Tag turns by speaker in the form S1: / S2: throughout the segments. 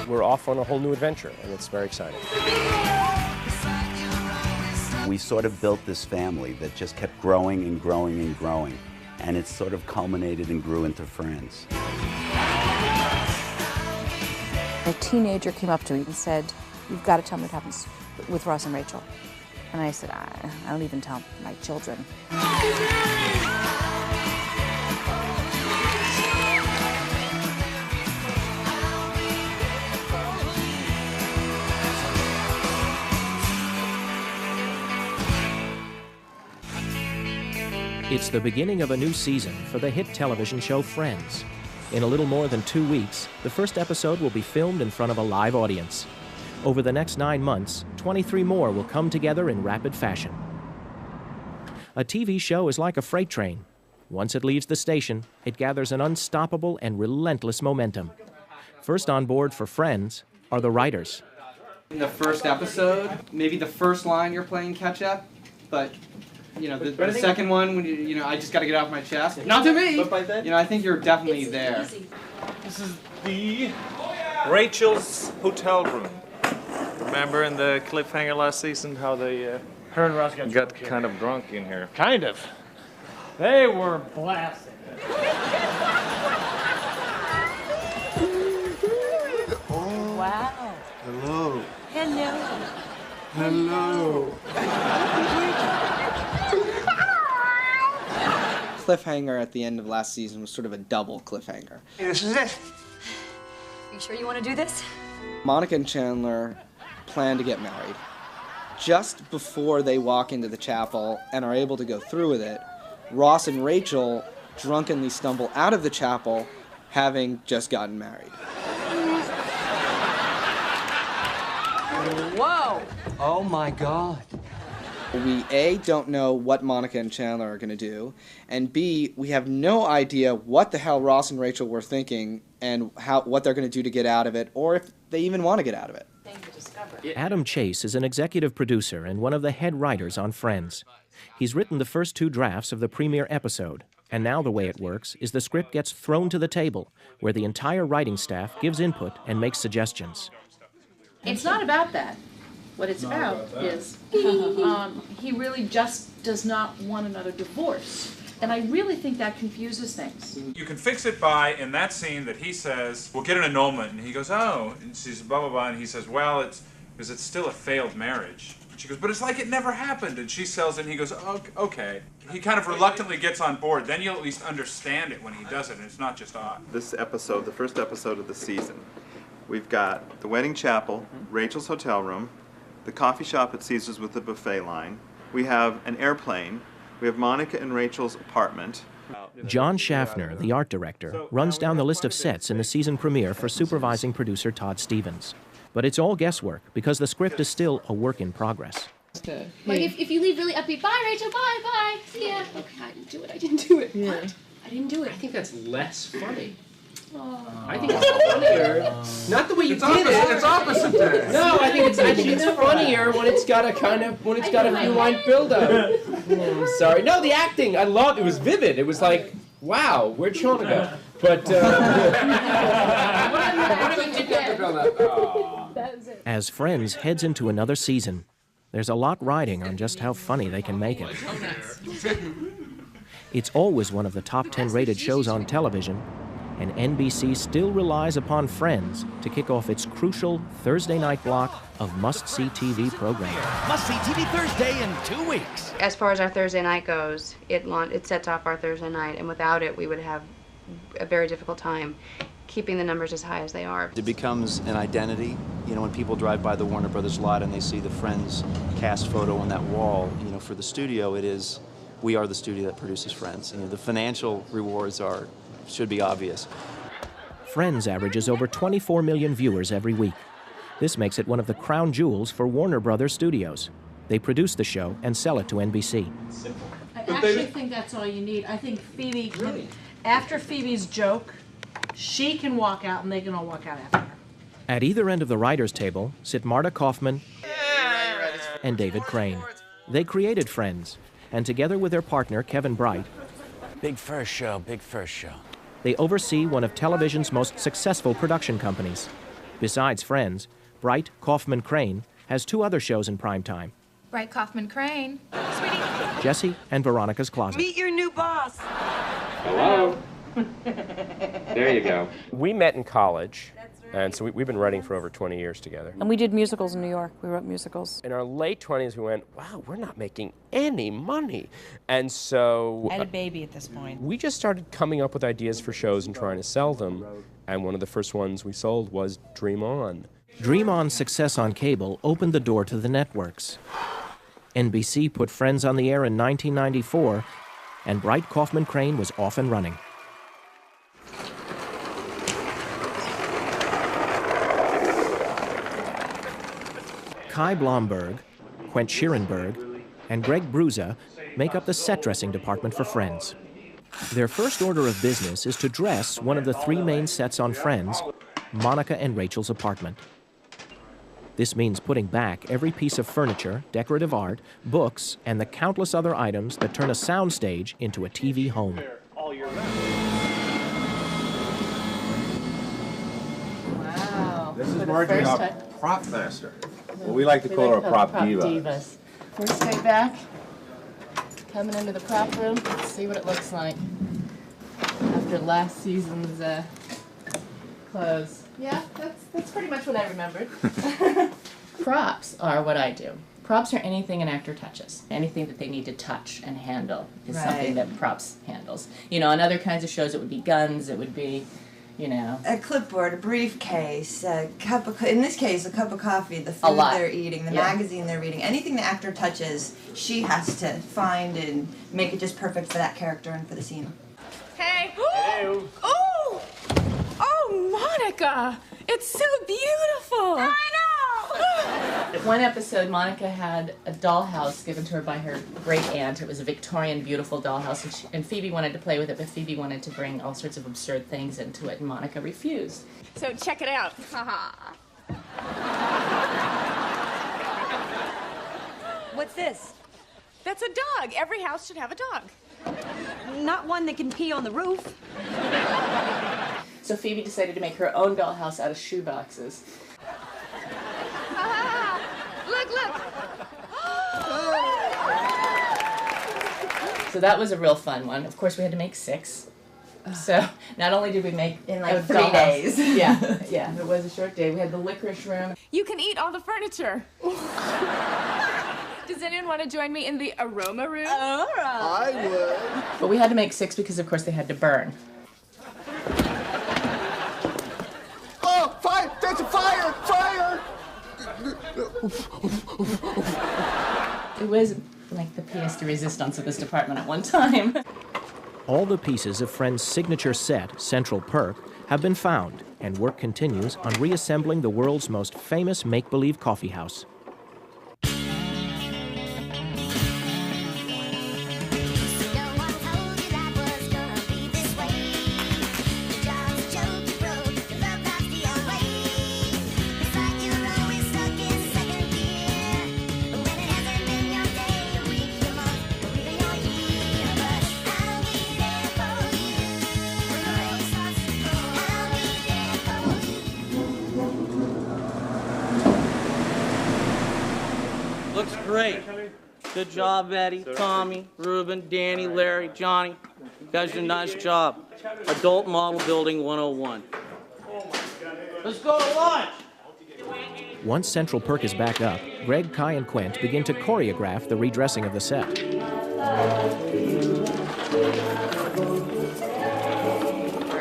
S1: We're off on a whole new adventure, and it's very exciting.
S2: We sort of built this family that just kept growing and growing and growing, and it sort of culminated and grew into Friends.
S3: A teenager came up to me and said, "You've got to tell me what happens with Ross and Rachel." And I said, I don't even tell my children.
S4: It's the beginning of a new season for the hit television show Friends. In a little more than 2 weeks, the first episode will be filmed in front of a live audience. Over the next 9 months, 23 more will come together in rapid fashion. A TV show is like a freight train. Once it leaves the station, it gathers an unstoppable and relentless momentum. First on board for Friends are the writers.
S5: In the first episode, maybe the first line you're playing catch up, but you know, the second one, when you know, I just got to get off my chest. Not to me! But by then, you know, I think you're definitely there.
S6: Easy. This is the Rachel's hotel room. Remember in the cliffhanger last season how they
S7: her and Ross
S6: got kind of drunk in here?
S7: Kind of. They were blasted.
S3: Wow.
S8: Hello.
S3: Hello.
S8: Hello.
S5: Cliffhanger at the end of last season was sort of a double cliffhanger.
S8: This is it.
S9: Are you sure you want to do this?
S5: Monica and Chandler plan to get married. Just before they walk into the chapel and are able to go through with it, Ross and Rachel drunkenly stumble out of the chapel, having just gotten married.
S9: Whoa!
S8: Oh my God.
S5: We, A, don't know what Monica and Chandler are going to do, and B, we have no idea what the hell Ross and Rachel were thinking and what they're going to do to get out of it, or if they even want to get out of it.
S4: Adam Chase is an executive producer and one of the head writers on Friends. He's written the first 2 drafts of the premiere episode, and now the way it works is the script gets thrown to the table, where the entire writing staff gives input and makes suggestions.
S10: It's not about that. What it's about is he really just does not want another divorce. And I really think that confuses things.
S11: You can fix it by, in that scene that he says, we'll get an annulment, and he goes, oh, and she says, blah, blah, blah, and he says, well, it's because it's still a failed marriage. She goes, but it's like it never happened, and she sells it, and he goes, oh, okay. He kind of reluctantly gets on board, then you'll at least understand it when he does it, and it's not just odd.
S12: This episode, the first episode of the season, we've got the wedding chapel, Rachel's hotel room, the coffee shop at Caesars with the buffet line, we have an airplane, we have Monica and Rachel's apartment.
S4: John Schaffner, the art director, runs down the list of sets in the season premiere for supervising producer Todd Stevens. But it's all guesswork because the script is still a work in progress.
S9: Like if you leave really upbeat, bye Rachel, bye, bye. Yeah. Okay, I didn't do it.
S10: Yeah.
S9: What? I didn't do it.
S7: I think that's less funny.
S9: Oh.
S7: I think it's funnier. Not the way you did it.
S6: It's opposite there.
S7: No, I think it's funnier when it's got a few line build up. Sorry. No, the acting. I loved it. Was vivid. It was like, wow, where'd Sean go? But
S4: As Friends heads into another season, there's a lot riding on just how funny they can make it. It's always one of the top 10 rated shows on television, and NBC still relies upon Friends to kick off its crucial Thursday night block of must-see TV programming.
S13: Must-see TV Thursday in 2 weeks.
S14: As far as our Thursday night goes, it sets off our Thursday night, and without it, we would have a very difficult time keeping the numbers as high as they are.
S15: It becomes an identity. You know, when people drive by the Warner Brothers lot and they see the Friends cast photo on that wall, you know, for the studio, we are the studio that produces Friends. You know, the financial rewards should be obvious.
S4: Friends averages over 24 million viewers every week. This makes it one of the crown jewels for Warner Brothers Studios. They produce the show and sell it to NBC.
S10: I actually think that's all you need. I think Phoebe can, after Phoebe's joke, she can walk out and they can all walk out after her.
S4: At either end of the writers' table sit Marta Kaufman and David Crane. They created Friends, and together with their partner, Kevin Bright,
S16: Big first show, big first show.
S4: they oversee one of television's most successful production companies. Besides Friends, Bright Kaufman Crane has 2 other shows in prime time,
S17: Bright Kaufman Crane.
S4: Jesse and Veronica's Closet.
S18: Meet your new boss.
S1: Hello. There you go. We met in college, and so we've been writing for over 20 years together.
S3: And we did musicals in New York. We wrote musicals.
S1: In our late 20s, we went, wow, we're not making any money. And so...
S19: I had a baby at this point.
S1: We just started coming up with ideas for shows and trying to sell them. And one of the first ones we sold was Dream On.
S4: Dream On's success on cable opened the door to the networks. NBC put Friends on the air in 1994, and Bright Kaufman Crane was off and running. Kai Blomberg, Quent Schierenberg, and Greg Bruza make up the set dressing department for Friends. Their first order of business is to dress one of the 3 main sets on Friends, Monica and Rachel's apartment. This means putting back every piece of furniture, decorative art, books, and the countless other items that turn a soundstage into a TV home.
S10: Wow.
S20: This is Marjorie, our prop master. Well, we like to call her a prop diva.
S10: Divas. First day back, coming into the prop room, let's see what it looks like after last season's clothes. Yeah, that's pretty much what I remembered. Props are what I do. Props are anything an actor touches. Anything that they need to touch and handle is something that props handles. You know, on other kinds of shows it would be guns, it would be, you know.
S18: A clipboard, a briefcase, a cup of, in this case, a cup of coffee, the food they're eating, the magazine they're reading. Anything the actor touches, she has to find and make it just perfect for that character and for the scene.
S17: Hey. Hello. Oh! Oh, Monica! It's so beautiful! I know!
S10: One episode, Monica had a dollhouse given to her by her great aunt. It was a Victorian, beautiful dollhouse, and Phoebe wanted to play with it, but Phoebe wanted to bring all sorts of absurd things into it, and Monica refused.
S17: So check it out. Haha.
S18: What's this?
S17: That's a dog. Every house should have a dog.
S18: Not one that can pee on the roof.
S10: So Phoebe decided to make her own dollhouse out of shoe boxes.
S17: Look, look.
S10: So that was a real fun one. Of course, we had to make 6. So not only did we make
S18: in like
S10: a
S18: 3
S10: dollhouse-
S18: days.
S10: yeah, it was a short day. We had the licorice room.
S17: You can eat all the furniture. Does anyone want to join me in the aroma room?
S18: I
S20: would.
S10: But we had to make 6 because, of course, they had to burn.
S20: Oh, fire! There's a fire! Fire!
S10: It was like the pièce de résistance of this department at one time.
S4: All the pieces of Friends' signature set, Central Perk, have been found, and work continues on reassembling the world's most famous make-believe coffee house.
S21: Looks great. Good job, Eddie, Tommy, Ruben, Danny, Larry, Johnny. You guys did a nice job. Adult Model Building 101. Let's go to lunch.
S4: Once Central Perk is back up, Greg, Kai, and Quent begin to choreograph the redressing of the set.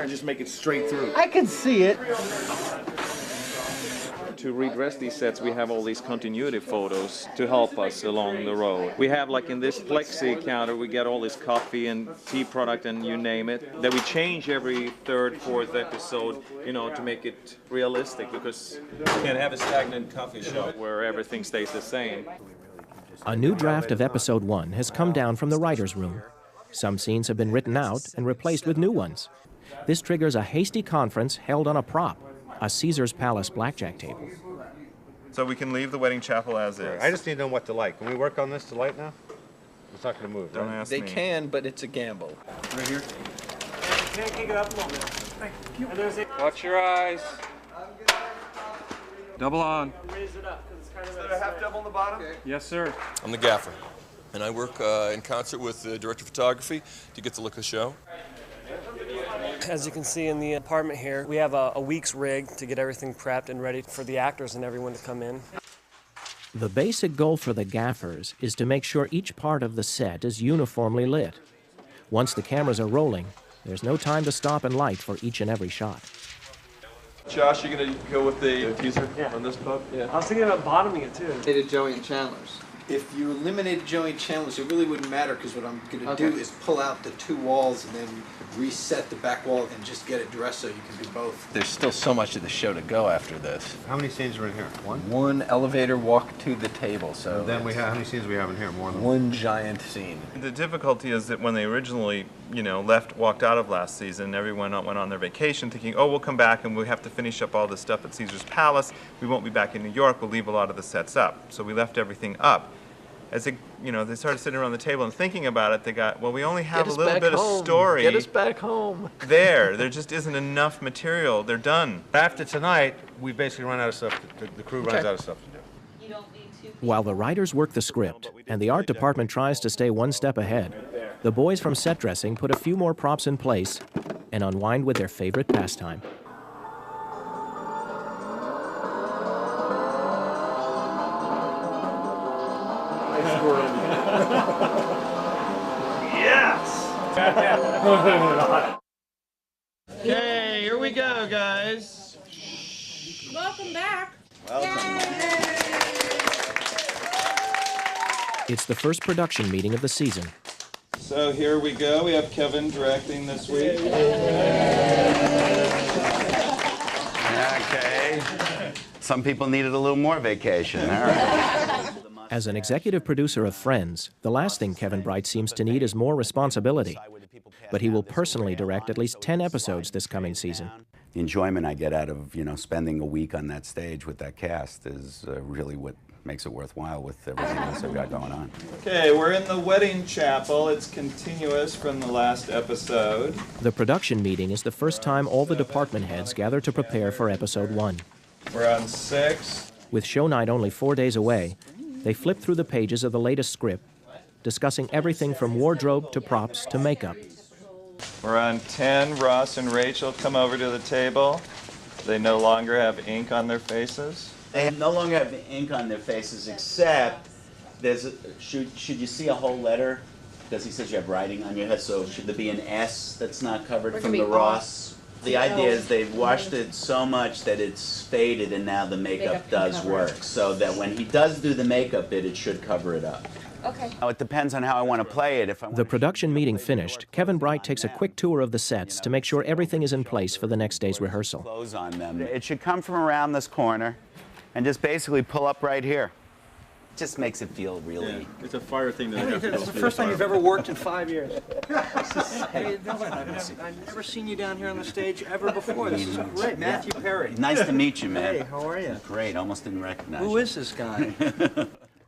S20: Just make it straight through.
S21: I can see it.
S6: To redress these sets, we have all these continuity photos to help us along the road. We have, like in this plexi counter, we get all this coffee and tea product and you name it, that we change every 3rd, 4th episode, you know, to make it realistic, because you can't have a stagnant coffee shop where everything stays the same.
S4: A new draft of Episode 1 has come down from the writer's room. Some scenes have been written out and replaced with new ones. This triggers a hasty conference held on a prop, a Caesar's Palace blackjack table.
S12: So we can leave the wedding chapel as is.
S20: I just need to know what to light. Can we work on this to light now? It's not going to move.
S12: Don't
S20: right?
S12: ask
S21: They
S12: me.
S21: can, but it's a gamble.
S20: Right here?
S19: Kick it up a little bit. Thank you.
S21: Watch your eyes. Double on.
S19: Raise it up because it's kind of.
S12: Is there a half double on the bottom? Okay.
S21: Yes, sir.
S22: I'm the gaffer, and I work in concert with the director of photography to get the look of the show.
S23: As you can see in the apartment here, we have a week's rig to get everything prepped and ready for the actors and everyone to come in.
S4: The basic goal for the gaffers is to make sure each part of the set is uniformly lit. Once the cameras are rolling, there's no time to stop and light for each and every shot.
S6: Josh, you gonna go with the teaser on this pup?
S23: I was thinking about bottoming it too.
S5: They did Joey and Chandler's.
S21: If you eliminated Joey Chandler's, it really wouldn't matter because what I'm going to
S5: Okay.
S21: do is pull out the two walls and then reset the back wall and just get it dressed so you can do both.
S15: There's still so much of the show to go after this.
S20: How many scenes are in here? One?
S15: One elevator walk to the table, so
S20: Then we have, how many scenes do we have in here? More than
S15: one giant scene.
S12: The difficulty is that when they originally, walked out of last season, everyone went on their vacation thinking, oh, we'll come back and we have to finish up all this stuff at Caesar's Palace. We won't be back in New York. We'll leave a lot of the sets up. So we left everything up. As they started sitting around the table and thinking about it, they got, well, we only have a little bit of story.
S21: Get us back home.
S12: There just isn't enough material. They're done.
S20: After tonight, we basically run out of stuff. The crew runs out of stuff to do.
S4: While the writers work the script and the art department tries to stay one step ahead, the boys from set dressing put a few more props in place and unwind with their favorite pastime.
S21: Yes! Okay, here we go, guys.
S17: Welcome back.
S4: It's the first production meeting of the season.
S6: So here we go. We have Kevin directing this week.
S2: Okay. Some people needed a little more vacation. All right.
S4: As an executive producer of Friends, the last thing Kevin Bright seems to need is more responsibility. But he will personally direct at least 10 episodes this coming season.
S2: The enjoyment I get out of, spending a week on that stage with that cast is really what makes it worthwhile with everything else I've got going on.
S6: Okay, we're in the wedding chapel. It's continuous from the last episode.
S4: The production meeting is the first time all the department heads gather to prepare for episode 1.
S6: We're on 6.
S4: With show night only 4 days away, they flip through the pages of the latest script, discussing everything from wardrobe to props to makeup.
S6: We're on 10. Ross and Rachel come over to the table. They no longer have ink on their faces.
S2: They no longer have ink on their faces, except should you see a whole letter? Because he says you have writing on your head, so should there be an S that's not covered from the Ross? The idea is they've washed it so much that it's faded and now the makeup does work. So that when he does do the makeup bit, it should cover it up.
S17: Okay.
S2: Now, it depends on how I want to play it.
S4: The production meeting finished, Kevin Bright takes a quick tour of the sets to make sure everything is in place for the next day's rehearsal.
S2: Close on them. It should come from around this corner and just basically pull up right here. It just makes it feel really...
S6: It's a fire thing that
S21: It's the first time you've ever worked in 5 years. Hey, Dylan, I've never seen you down here on the stage ever before. This is great. Matthew Perry.
S2: Nice to meet you, man.
S21: Hey, how are you?
S2: Great, almost didn't recognize you.
S21: Who is this guy?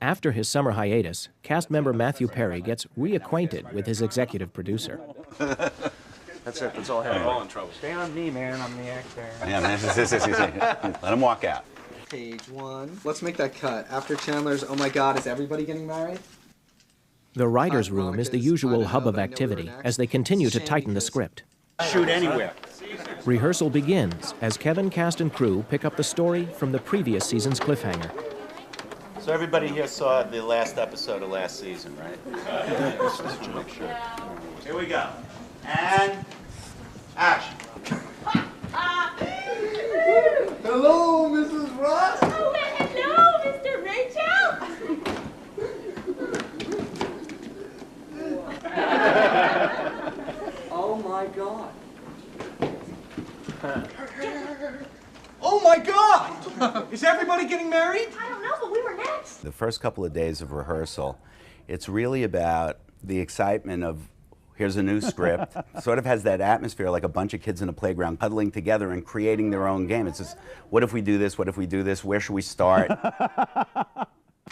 S4: After his summer hiatus, cast member Matthew Perry gets reacquainted with his executive producer.
S20: That's it. That's all I have. All in trouble.
S21: Stay on me, man. I'm the actor.
S2: Yeah, man. Let him walk out.
S5: Page 1. Let's make that cut. After Chandler's, oh my God, is everybody getting married?
S4: The writer's room is the usual hub of activity as they continue to tighten the script.
S20: Shoot anywhere.
S4: Rehearsal begins as Kevin, cast, and crew pick up the story from the previous season's cliffhanger.
S2: So everybody here saw the last episode of last season, right? Here we go. And action.
S8: Hello, Mrs. Ross.
S17: Oh, hello, Mr. Rachel.
S8: Oh my God. Oh my God! Is everybody getting married?
S17: I don't know, but we were next.
S2: The first couple of days of rehearsal, it's really about the excitement of here's a new script. Sort of has that atmosphere like a bunch of kids in a playground huddling together and creating their own game. It's just, what if we do this? What if we do this? Where should we start?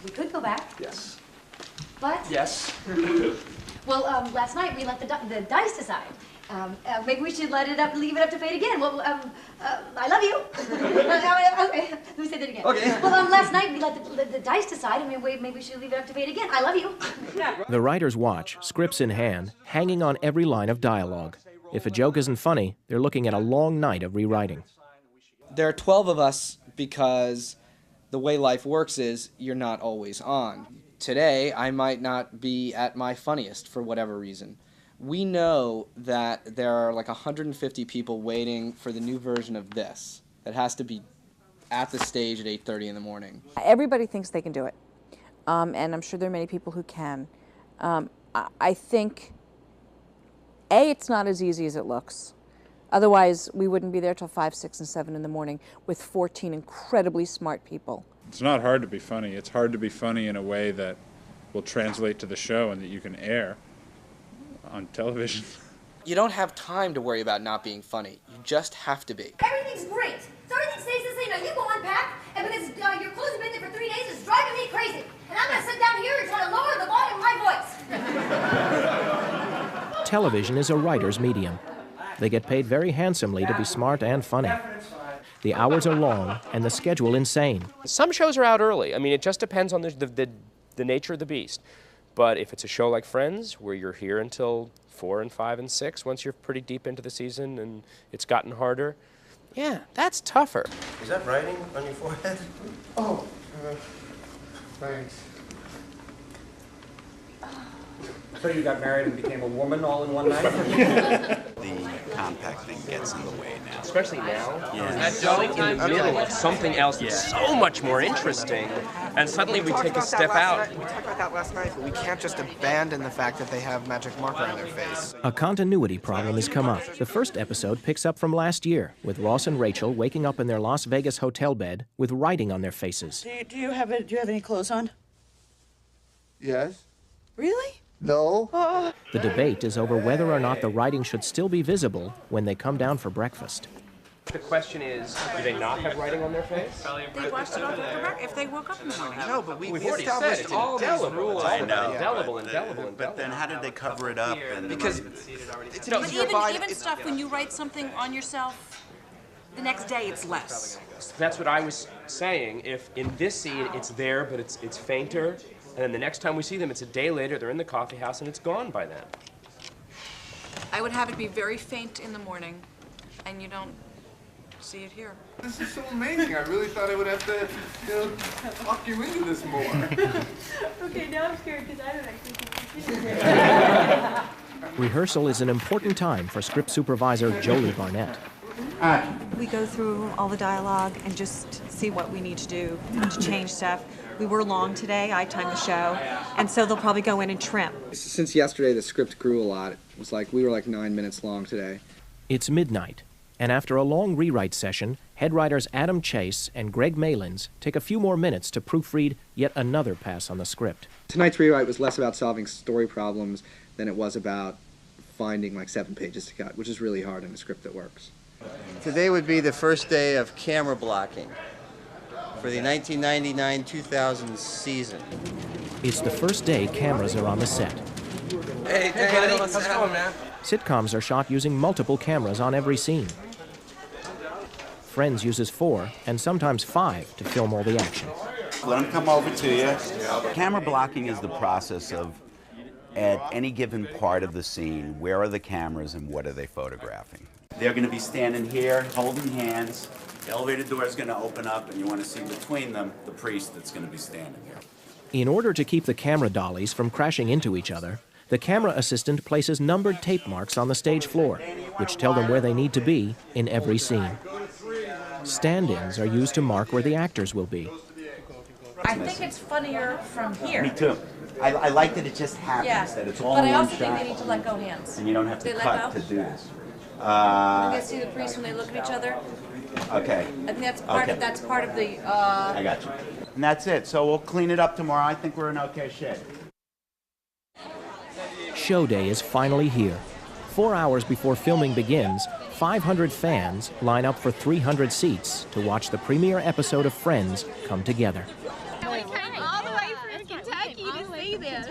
S7: We could go back.
S1: Yes.
S7: But?
S1: Yes.
S7: Well, last night we let the dice decide. Maybe we should leave it up to fate again. Well, I love you. Okay, let me say that again.
S1: Okay.
S7: Well, last night we let the dice decide. I mean, maybe we should leave it up to fate again. I love you.
S4: The writers watch, scripts in hand, hanging on every line of dialogue. If a joke isn't funny, they're looking at a long night of rewriting.
S5: There are 12 of us because the way life works is you're not always on. Today, I might not be at my funniest for whatever reason. We know that there are like 150 people waiting for the new version of this that has to be at the stage at 8:30 in the morning.
S3: Everybody thinks they can do it, and I'm sure there are many people who can. I think, A, it's not as easy as it looks. Otherwise, we wouldn't be there till 5, 6, and 7 in the morning with 14 incredibly smart people.
S9: It's not hard to be funny. It's hard to be funny in a way that will translate to the show and that you can air on television.
S5: You don't have time to worry about not being funny. You just have to be.
S17: Everything's great. So everything stays the same. Now you go unpack, and because your clothes have been there for 3 days, it's driving me crazy. And I'm going to sit down here and try to lower the volume of my voice.
S4: Television is a writer's medium. They get paid very handsomely to be smart and funny. The hours are long and the schedule insane.
S1: Some shows are out early. I mean, it just depends on the nature of the beast. But if it's a show like Friends, where you're here until 4 and 5 and 6, once you're pretty deep into the season and it's gotten harder, yeah, that's tougher.
S20: Is that writing on your forehead?
S8: Oh, thanks. So you got married and became a woman all in one night?
S2: The compact thing gets in the way now.
S1: Especially now.
S2: Yes.
S1: Going in the middle of something else that's so much more interesting, and suddenly we take a step out.
S11: We talked about that last night, but we can't just abandon the fact that they have magic marker on their face.
S4: A continuity problem has come up. The first episode picks up from last year, with Ross and Rachel waking up in their Las Vegas hotel bed with writing on their faces.
S24: Do you have any clothes on?
S11: Yes.
S24: Really?
S11: No.
S4: The debate is over whether or not the writing should still be visible when they come down for breakfast.
S1: The question is, do they not have writing on their face?
S24: They washed it off if they woke up in the morning.
S11: No, but
S1: we've already said it's indelible.
S2: I know.
S1: Indelible.
S2: But then how did they cover it up?
S11: Because
S24: But even stuff when you write something on yourself, the next day it's less.
S1: That's what I was saying. If in this scene it's there, but it's fainter, and then the next time we see them, it's a day later, they're in the coffee house, and it's gone by then.
S24: I would have it be very faint in the morning, and you don't see it here.
S11: This is so amazing. I really thought I would have to, talk you into this more.
S17: Okay, now I'm scared because I don't actually think
S4: Rehearsal is an important time for script supervisor Jolie Barnett.
S25: We go through all the dialogue and just see what we need to do to change stuff. We were long today, I timed the show, and so they'll probably go in and trim.
S5: Since yesterday, the script grew a lot. It was like, we were like 9 minutes long today.
S4: It's midnight, and after a long rewrite session, head writers Adam Chase and Greg Malins take a few more minutes to proofread yet another pass on the script.
S5: Tonight's rewrite was less about solving story problems than it was about finding like 7 pages to cut, which is really hard in a script that works.
S11: Today would be the first day of camera blocking for the 1999-2000 season.
S4: It's the first day cameras are on the set.
S11: Hey, buddy. How's it going, man?
S4: Sitcoms are shot using multiple cameras on every scene. Friends uses 4 and sometimes 5 to film all the action.
S2: Let them come over to you. Camera blocking is the process of, at any given part of the scene, where are the cameras and what are they photographing? They're going to be standing here, holding hands. The elevator door is going to open up, and you want to see between them the priest that's going to be standing here.
S4: In order to keep the camera dollies from crashing into each other, the camera assistant places numbered tape marks on the stage floor, which tell them where they need to be in every scene. Stand-ins are used to mark where the actors will be.
S24: I think it's funnier from here.
S2: Me too. I like that it just happens, that it's all in one shot.
S24: But I also think they need to let go hands.
S2: And you don't have to
S24: They
S2: cut
S24: let
S2: to do this.
S24: You guys see the priest when they look at each other?
S2: Okay.
S24: I think that's part of the.
S2: I got you. And that's it. So we'll clean it up tomorrow. I think we're in okay shape.
S4: show day is finally here. 4 hours before filming begins, 500 fans line up for 300 seats to watch the premiere episode of Friends come together.
S10: All the way from Kentucky to see this.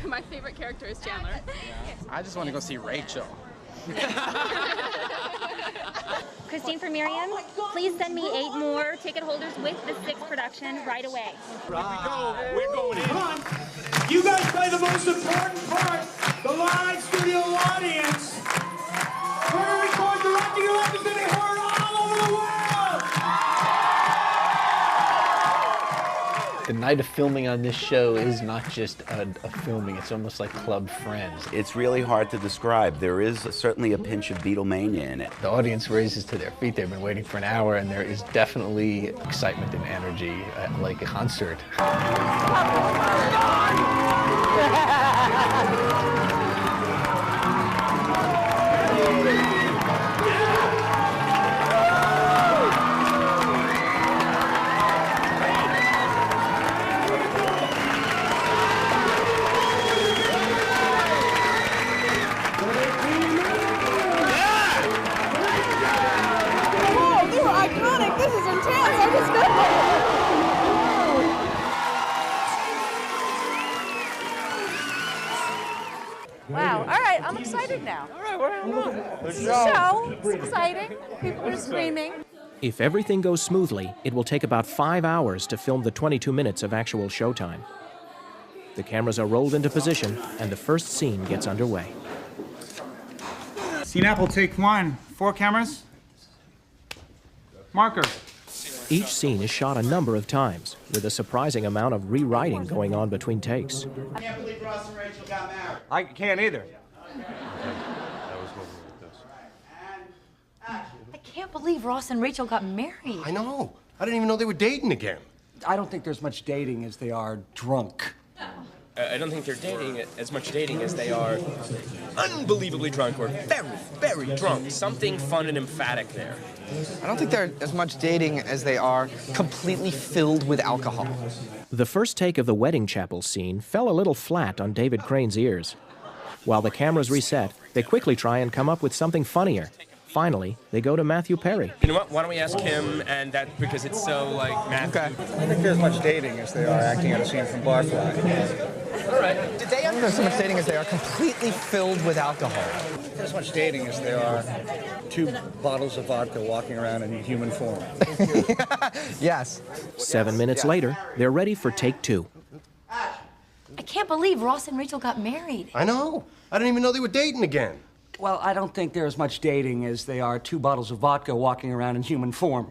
S10: My favorite character is Chandler.
S13: I just want to go see Rachel.
S14: Christine for Miriam, please send me 8 more ticket holders with the 6th production right away.
S8: Here we go. We're going in. Come on. You guys play the most important part, the live studio audience. We're going to record directing your episode to be heard all over the world.
S16: The night of filming on this show is not just a filming, it's almost like Club Friends.
S2: It's really hard to describe. There is certainly a pinch of Beatlemania in it.
S16: The audience raises to their feet. They've been waiting for an hour, and there is definitely excitement and energy, like a concert.
S3: This is intense. I just got Wow. All right, I'm excited now. All right, we're So, it's exciting. People are screaming.
S4: If everything goes smoothly, it will take about 5 hours to film the 22 minutes of actual showtime. The cameras are rolled into position, and the first scene gets underway.
S8: Scene Apple, take 1. 4 cameras. Marker.
S4: Each scene is shot a number of times, with a surprising amount of rewriting going on between takes.
S8: I can't believe Ross and Rachel got married. I can't either.
S7: I can't believe Ross and Rachel got married.
S18: I know. I didn't even know they were dating again.
S26: I don't think there's much dating as they are drunk.
S1: I don't think they're dating as much dating as they are unbelievably drunk or very, very drunk. Something fun and emphatic there.
S5: I don't think they're as much dating as they are completely filled with alcohol.
S4: The first take of the wedding chapel scene fell a little flat on David Crane's ears. While the cameras reset, they quickly try and come up with something funnier. Finally, they go to Matthew Perry.
S1: You know what? Why don't we ask him, and that because it's so like Matthew.
S26: Okay. I don't think there's much dating as they are acting out a scene from Barfly.
S1: All right. Did they
S5: I don't think there's so much dating as they are completely filled with alcohol.
S26: There's as much dating as there are 2 bottles of vodka walking around in human form.
S5: Yes.
S4: 7 minutes later, they're ready for take 2.
S7: I can't believe Ross and Rachel got married.
S18: I know. I didn't even know they were dating again.
S26: Well, I don't think they're as much dating as they are 2 bottles of vodka walking around in human form.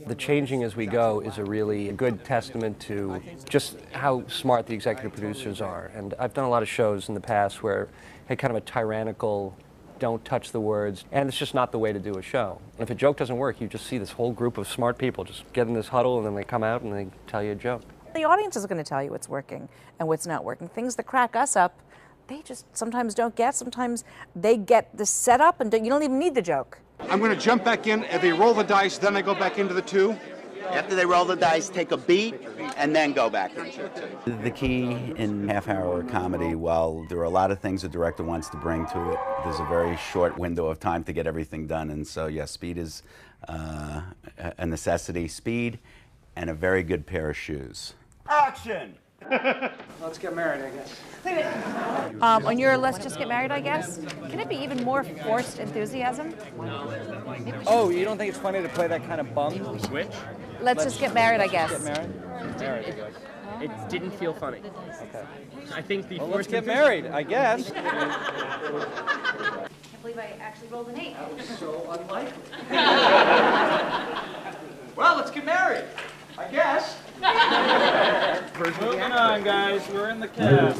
S27: The changing as we go is a really good testament to just how smart the executive producers are. And I've done a lot of shows in the past where had kind of a tyrannical, don't touch the words, and it's just not the way to do a show. And if a joke doesn't work, you just see this whole group of smart people just get in this huddle and then they come out and they tell you a joke.
S3: The audience is going to tell you what's working and what's not working. Things that crack us up, they just sometimes don't get. Sometimes they get the setup and you don't even need the joke.
S8: I'm going to jump back in. If they roll the dice, then I go back into the 2.
S2: After they roll the dice, take a beat, and then go back into it. The key in half-hour comedy, while there are a lot of things a director wants to bring to it, there's a very short window of time to get everything done. And so, yes, speed is a necessity. Speed and a very good pair of shoes. Action!
S26: Let's get married, I guess.
S3: Wait a minute. On your let's just get married, I guess, can it be even more forced enthusiasm?
S26: Oh, you don't think it's funny to play that kind of bum?
S1: Switch?
S3: Let's just get married, I guess.
S26: Get married? Married, I guess.
S1: It didn't feel funny.
S26: Okay.
S1: I think the
S26: Well, let's get married, I guess.
S7: I can't believe I actually rolled an 8.
S26: That was so unlikely. Well, let's get married, I guess. Moving on, guys. We're in the cab.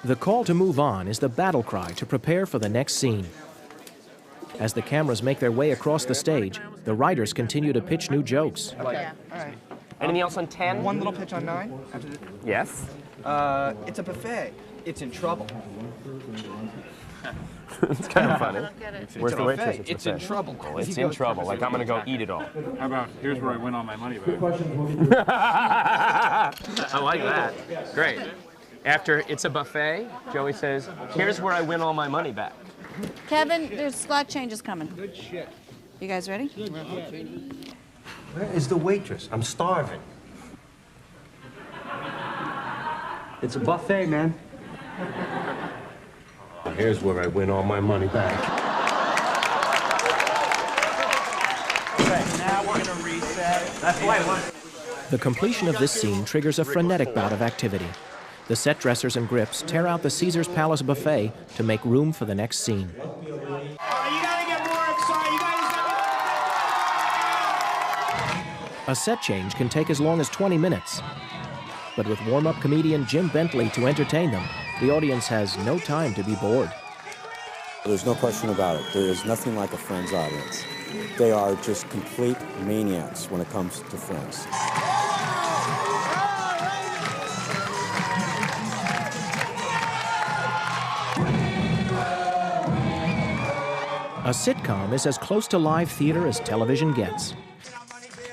S4: The call to move on is the battle cry to prepare for the next scene. As the cameras make their way across the stage, the writers continue to pitch new jokes.
S26: Okay. All right.
S1: Anything else on 10?
S26: One little pitch on 9.
S1: Yes.
S26: It's a buffet. It's in trouble.
S1: It's kind of funny. Where's the waitress?
S26: It's in trouble.
S1: Oh, it's in trouble. Like, I'm going to go eat it all.
S9: How about, here's where I win all my money back.
S1: I like that. Great. After it's a buffet, Joey says, here's where I win all my money back.
S3: Kevin, there's slot changes coming.
S18: Good shit.
S3: You guys ready?
S18: Where is the waitress? I'm starving.
S6: It's a buffet, man.
S18: Here's where I win all my money back.
S26: Okay, now we're gonna reset. That's the way I want.
S4: The completion of this scene triggers a frenetic bout of activity. The set dressers and grips tear out the Caesar's Palace buffet to make room for the next scene.
S8: You gotta get more excited. You guys.
S4: A set change can take as long as 20 minutes. But with warm-up comedian Jim Bentley to entertain them, the audience has no time to be bored.
S12: There's no question about it. There is nothing like a Friends audience. They are just complete maniacs when it comes to Friends.
S4: A sitcom is as close to live theater as television gets.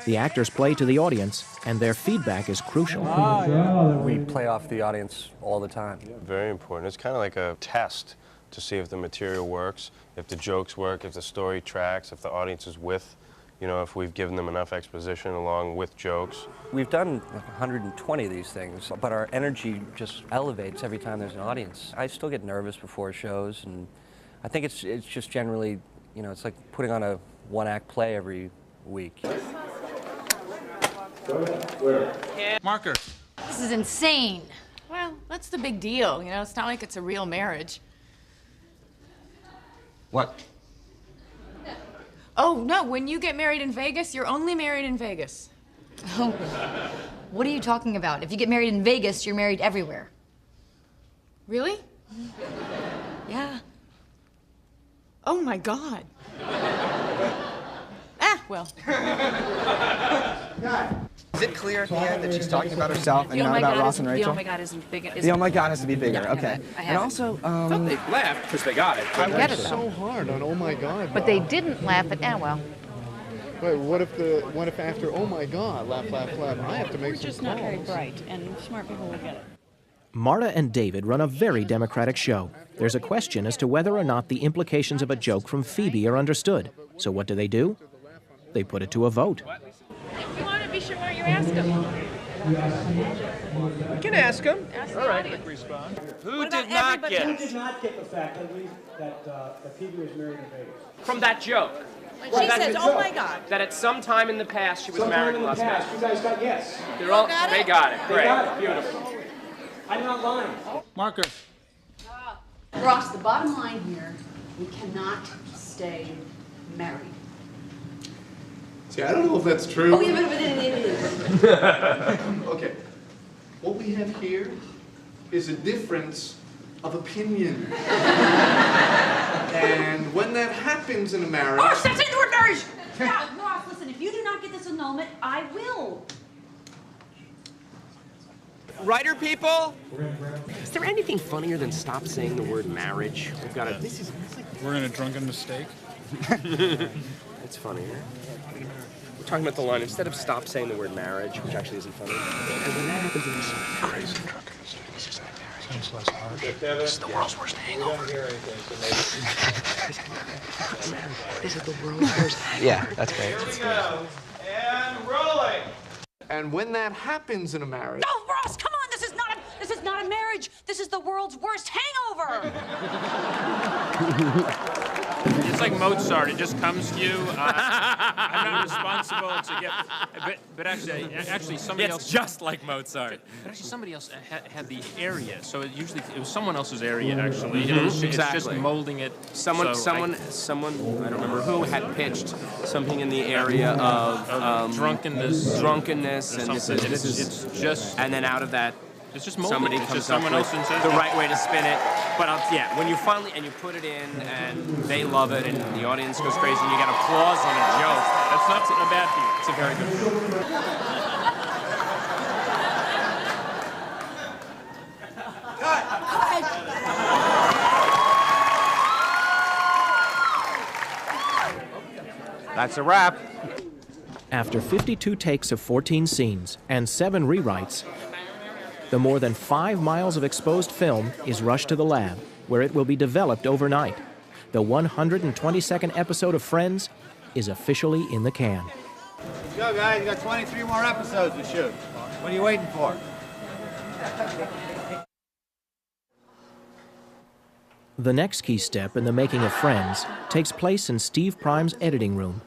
S4: The actors play to the audience, and their feedback is crucial.
S27: We play off the audience all the time.
S15: Very important. It's kind of like a test to see if the material works, if the jokes work, if the story tracks, if the audience is with, you know, if we've given them enough exposition along with jokes.
S27: We've done 120 of these things, but our energy just elevates every time there's an audience. I still get nervous before shows, and I think it's just generally, you know, it's like putting on a one-act play every week.
S13: Marker.
S19: This is insane. Well, that's the big deal. You know, it's not like it's a real marriage.
S18: What?
S19: Oh, no, when you get married in Vegas, you're only married in Vegas.
S7: Oh, what are you talking about? If you get married in Vegas, you're married everywhere.
S19: Really?
S7: Yeah.
S19: Oh, my God. Well.
S5: Is it clear at the end that she's talking about herself and not about Ross and Rachel?
S19: The oh my God isn't big.
S5: The oh my God has to be bigger.
S19: Yeah,
S5: okay.
S19: I
S5: And also,
S1: They laughed because they got it.
S21: I
S19: get it,
S21: so
S19: though.
S21: hard on oh my God.
S19: But they didn't laugh at, well.
S21: Wait, what if after oh my God, laugh, laugh, laugh, I have to make some
S25: Just not very
S21: calls.
S25: bright, and smart people will get it.
S4: Marta and David run a very democratic show. There's a question as to whether or not the implications of a joke from Phoebe are understood. So what do? They put it to a vote.
S19: You want to be sure where you ask them.
S1: You can ask them.
S19: Ask
S1: All
S19: the
S1: right.
S19: audience.
S1: Who did not get
S8: Who
S1: it?
S8: did not get the fact that Phoebe was married in Vegas?
S1: From that joke.
S19: When she says, oh my God.
S1: That at some time in the past she was married in Las Vegas.
S8: You guys got yes.
S1: They're all, they got it.
S8: They
S1: Great.
S8: got it.
S1: Beautiful.
S8: I'm not lying.
S13: Marker.
S22: Ross, the bottom line here, we cannot stay married.
S23: See, I don't know if that's true.
S22: Oh, yeah, but
S23: Okay. What we have here is a difference of opinion. And when that happens in a marriage...
S22: Oh, stop saying the word marriage! Now, Ross, listen, if you do not get this annulment, I will.
S1: Writer people? Is there anything funnier than stop saying the word marriage? We've got a...
S9: We're in a drunken mistake.
S1: It's funnier. We're talking about the line, instead of stop saying the word marriage, which actually isn't funny. And when that happens in this
S23: crazy drunken mistake.
S21: Sounds less harsh.
S23: This is the world's worst hangover.
S1: This is the world's worst hangover.
S5: Yeah, that's great.
S23: Here we go. And rolling. And when that happens in a marriage...
S22: No, Ross, come on, this is not a marriage. This is the world's worst hangover.
S28: It's like Mozart. It just comes to you. I'm not responsible to get. But actually, somebody else.
S1: It's just like Mozart.
S28: But actually, somebody else had the area. So it was someone else's area. Actually, it's just molding it.
S1: Someone. I don't remember who had pitched something in the area of
S28: drunkenness.
S1: And this is
S28: it's just.
S1: And then out of that.
S28: It's just molding.
S1: Somebody comes up with the right way to spin it. But yeah, when you finally, and you put it in, and they love it, and the audience goes crazy, and you get applause on a joke.
S28: That's not a bad thing.
S1: It's a very good That's a wrap.
S4: After 52 takes of 14 scenes and 7 rewrites, The more than 5 miles of exposed film is rushed to the lab, where it will be developed overnight. The 122nd episode of Friends is officially in the can.
S2: Let's go, guys. You got 23 more episodes to shoot. What are you waiting for?
S4: The next key step in the making of Friends takes place in Steve Prime's editing room.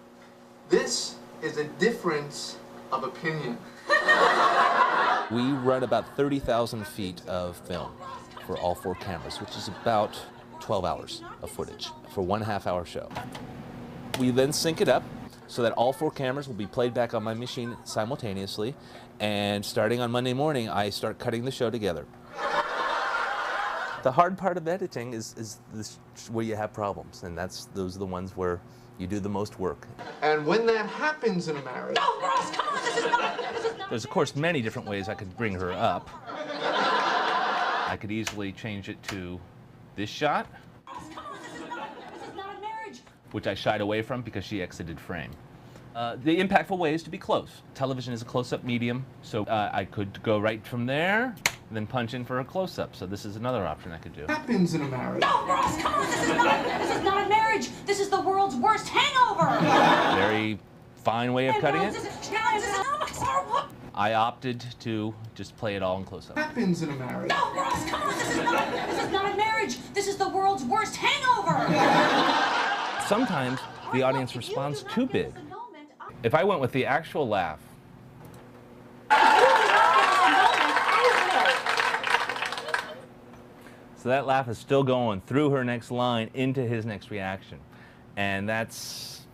S23: This is a difference of opinion.
S10: We run about 30,000 feet of film for all 4 cameras, which is about 12 hours of footage for 1.5 hour show. We then sync it up so that all 4 cameras will be played back on my machine simultaneously, and starting on Monday morning, I start cutting the show together. The hard part of editing is this, where you have problems, and those are the ones where you do the most work.
S23: And when that happens in a marriage...
S2: No, Ross, come on, this is not...
S10: There's, of course, many different ways I could bring her up. I could easily change it to this shot, which I shied away from because she exited frame. The impactful way is to be close. Television is a close-up medium, so I could go right from there, and then punch in for a close-up. So this is another option I could do.
S23: Happens in a marriage.
S2: No, Ross, come on, this is not a marriage. This is the world's worst hangover.
S10: Very fine way of cutting it. I opted to just play it all in close-up.
S23: Happens in a marriage.
S2: No, Ross, come on, this is not a marriage. This is the world's worst hangover.
S10: Sometimes the audience responds too big. If I went with the actual laugh, so that laugh is still going through her next line into his next reaction, and it's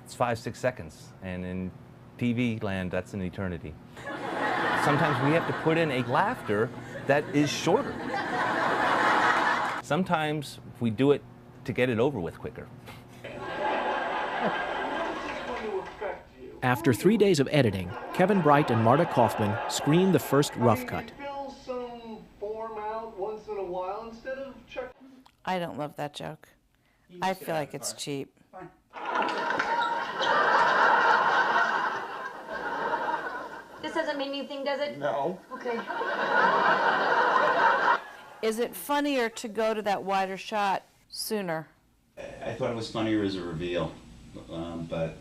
S10: 5-6 seconds, and in TV land that's an eternity. Sometimes we have to put in a laughter that is shorter. Sometimes we do it to get it over with quicker.
S4: After 3 days of editing, Kevin Bright and Marta Kaufman screened the first rough cut.
S23: Fill some form out once in a while instead of check.
S3: I don't love that joke. I feel like it's cheap.
S7: This doesn't make me think, does it?
S23: No.
S7: Okay.
S3: Is it funnier to go to that wider shot sooner?
S11: I thought it was funnier as a reveal, but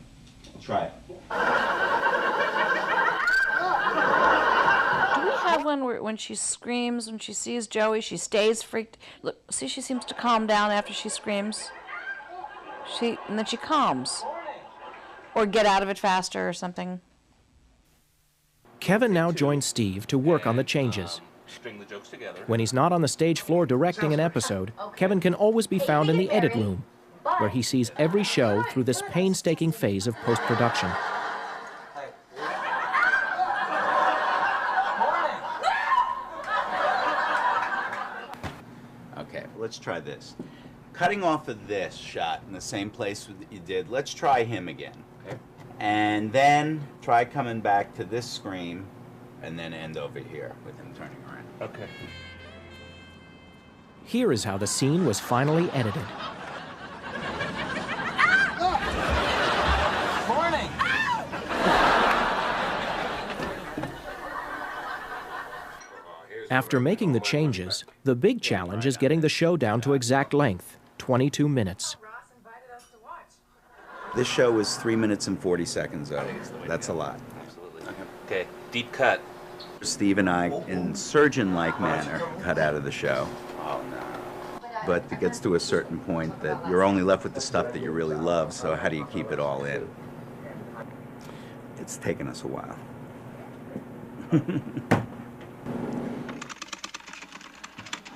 S11: I'll try it.
S3: Do we have one where when she screams, when she sees Joey, she stays freaked? Look, see, she seems to calm down after she screams. And then she calms. Or get out of it faster or something.
S4: Kevin now joins Steve to work on the changes.
S10: String the jokes together.
S4: When he's not on the stage floor directing an episode, Kevin can always be found in the edit room, where he sees every show through this painstaking phase of post-production.
S11: Okay, let's try this. Cutting off of this shot in the same place that you did, let's try him again. Okay. And then try coming back to this screen and then end over here with him turning around.
S10: Okay.
S4: Here is how the scene was finally edited.
S26: Morning.
S4: After making the changes, the big challenge is getting the show down to exact length, 22 minutes.
S11: This show was 3 minutes and 40 seconds, though. That's a lot.
S10: Absolutely. Okay, deep cut.
S11: Steve and I, in surgeon-like manner, cut out of the show.
S10: Oh, no.
S11: But it gets to a certain point that you're only left with the stuff that you really love, so how do you keep it all in? It's taken us a while.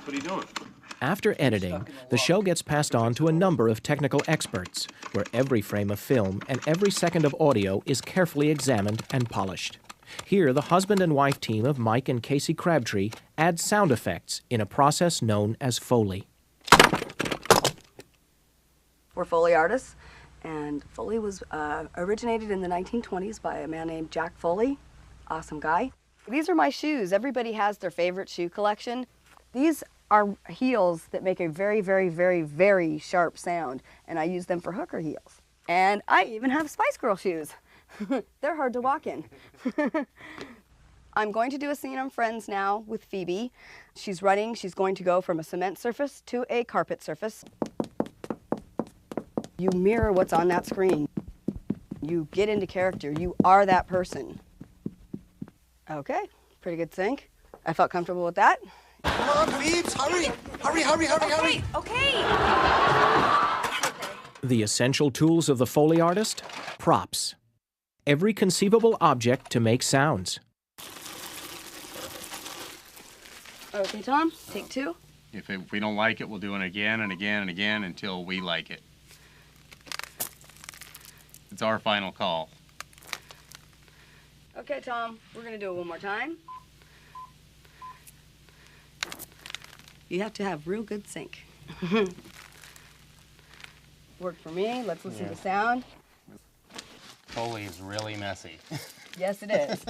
S10: What are you doing?
S4: After editing, the show gets passed on to a number of technical experts, where every frame of film and every second of audio is carefully examined and polished. Here, the husband and wife team of Mike and Casey Crabtree add sound effects in a process known as Foley.
S14: We're Foley artists, and Foley was originated in the 1920s by a man named Jack Foley. Awesome guy. These are my shoes. Everybody has their favorite shoe collection. These are heels that make a very, very, very, very sharp sound, and I use them for hooker heels. And I even have Spice Girl shoes. They're hard to walk in. I'm going to do a scene on Friends now with Phoebe. She's running. She's going to go from a cement surface to a carpet surface. You mirror what's on that screen. You get into character. You are that person. Okay, pretty good sync. I felt comfortable with that.
S18: Come on, Phoebes, hurry! Hurry, hurry, hurry, hurry!
S2: Okay.
S4: The essential tools of the Foley artist? Props. Every conceivable object to make sounds.
S14: Okay, Tom, take 2.
S6: If we don't like it, we'll do it again and again and again until we like it. It's our final call.
S14: Okay, Tom, we're gonna do it one more time. You have to have real good sync. Worked for me. Let's listen to the sound.
S6: Foley is really messy.
S14: Yes, it is.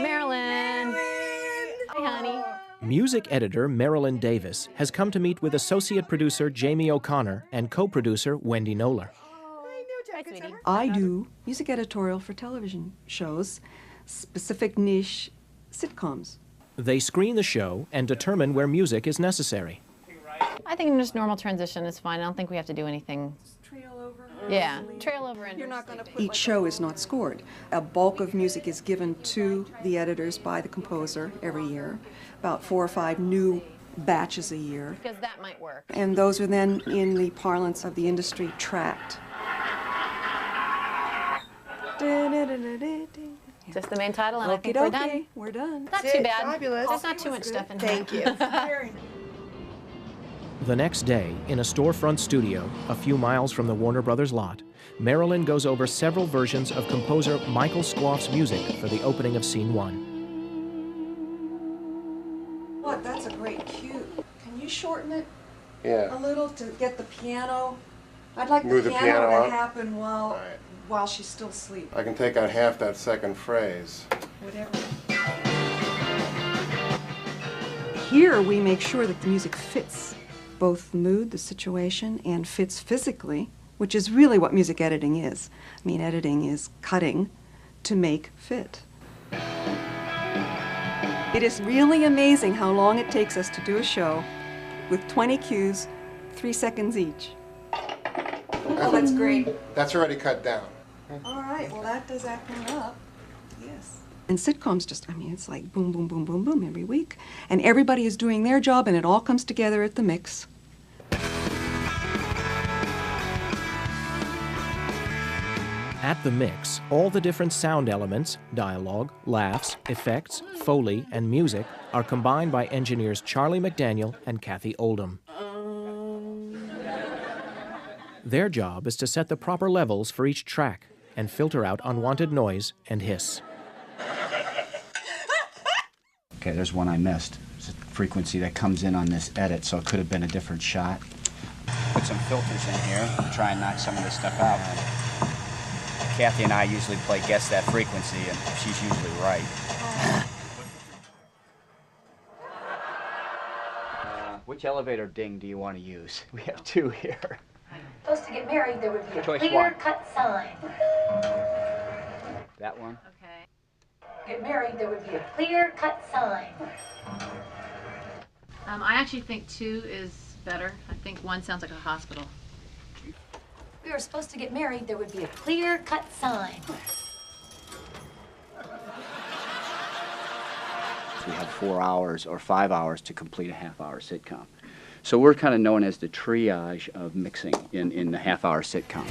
S12: Marilyn. Hi, honey.
S4: Music editor Marilyn Davis has come to meet with associate producer Jamie O'Connor and co-producer Wendy Knoller.
S15: I do music editorial for television shows, specific niche sitcoms.
S4: They screen the show and determine where music is necessary.
S12: I think just normal transition is fine. I don't think we have to do anything.
S15: Trail over?
S12: Yeah, trail over and...
S15: Each show is not scored. A bulk of music is given to the editors by the composer every year, about 4 or 5 new batches a year.
S12: Because that might work.
S15: And those are then, in the parlance of the industry, tracked.
S12: Just the main title, and I think we're done.
S15: We're done.
S12: Not too bad. Fabulous. There's not too much stuff in here.
S15: Thank you.
S4: The next day, in a storefront studio a few miles from the Warner Brothers lot, Marilyn goes over several versions of composer Michael Squoff's music for the opening of Scene 1.
S15: What? That's a great cue. Can you shorten it
S18: Yeah.
S15: a little to get the piano? I'd like
S18: Move
S15: the
S18: the
S15: piano
S18: piano
S15: to
S18: up?
S15: happen while she's still asleep.
S18: I can take out half that second phrase.
S15: Whatever. Here we make sure that the music fits both the mood, the situation, and fits physically, which is really what music editing is. I mean, editing is cutting to make fit. It is really amazing how long it takes us to do a show with 20 cues, 3 seconds each. Oh, that's great.
S18: That's already cut down.
S15: All right, well, that does that one up. Yes. And sitcoms just, I mean, it's like boom, boom, boom, boom, boom every week. And everybody is doing their job, and it all comes together at the mix.
S4: At the mix, all the different sound elements, dialogue, laughs, effects, Foley, and music are combined by engineers Charlie McDaniel and Kathy Oldham. Their job is to set the proper levels for each track and filter out unwanted noise and hiss.
S16: Okay, there's one I missed. It's a frequency that comes in on this edit, so it could have been a different shot. Put some filters in here, try and knock some of this stuff out. Kathy and I usually play guess that frequency, and she's usually right. Which elevator ding do you want to use? We have 2 here.
S7: Supposed to get married, there would be a
S16: Choice
S7: clear-cut sign.
S16: That one?
S7: Okay. Get married, there would be a clear-cut sign.
S12: I actually think 2 is better. I think 1 sounds like a hospital.
S7: We were supposed to get married, there would be a clear-cut sign.
S16: We have 4 hours or 5 hours to complete a half-hour sitcom. So we're kind of known as the triage of mixing in the half-hour sitcoms.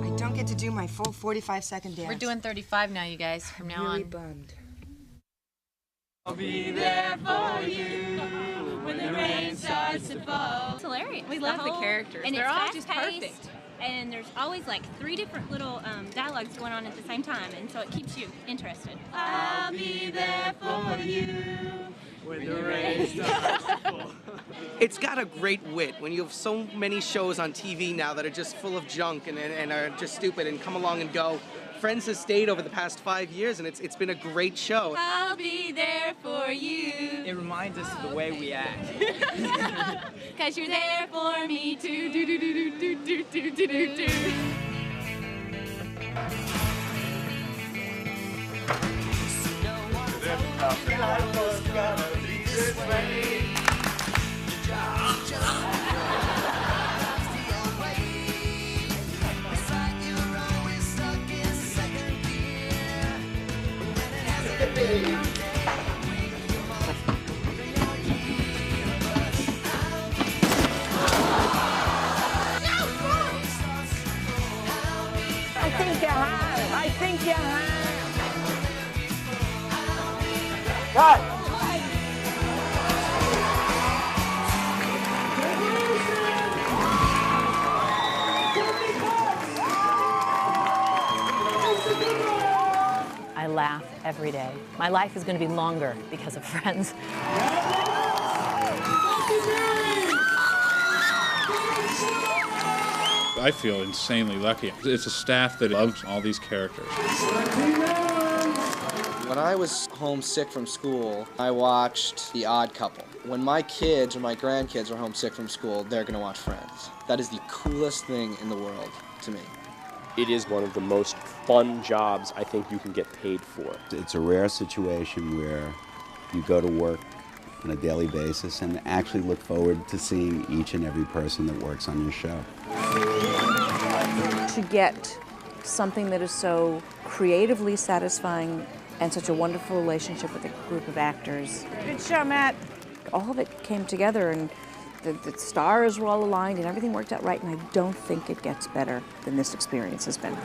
S17: I don't get to do my full 45-second dance.
S12: We're doing 35 now, you guys, from now on.
S17: Bummed.
S8: I'll be there for you when the rain starts to fall.
S20: It's hilarious.
S12: We love the characters.
S20: And
S12: They're
S20: it's
S12: all just
S20: fast-paced,
S12: perfect.
S20: And there's always like 3 different little dialogues going on at the same time, and so it keeps you interested.
S8: I'll be there for you
S5: When the rain starts to fall. It's got a great wit. When you have so many shows on TV now that are just full of junk and are just stupid and come along and go, Friends has stayed over the past 5 years, and it's been a great show.
S20: I'll be there for you.
S5: It reminds us of the way we act.
S20: Cause you're there for me too. Do do do do do do do do do.
S9: I think you have. I think you have. Cut.
S13: I laugh every day. My life is going to be longer because of Friends.
S19: I feel insanely lucky. It's a staff that loves all these characters.
S5: When I was homesick from school, I watched The Odd Couple. When my kids or my grandkids are homesick from school, they're going to watch Friends. That is the coolest thing in the world to me.
S1: It is one of the most fun jobs I think you can get paid for.
S11: It's a rare situation where you go to work on a daily basis and actually look forward to seeing each and every person that works on your show.
S3: To get something that is so creatively satisfying and such a wonderful relationship with a group of actors. Good show, Matt. All of it came together, and the stars were all aligned and everything worked out right, and I don't think it gets better than this experience has been.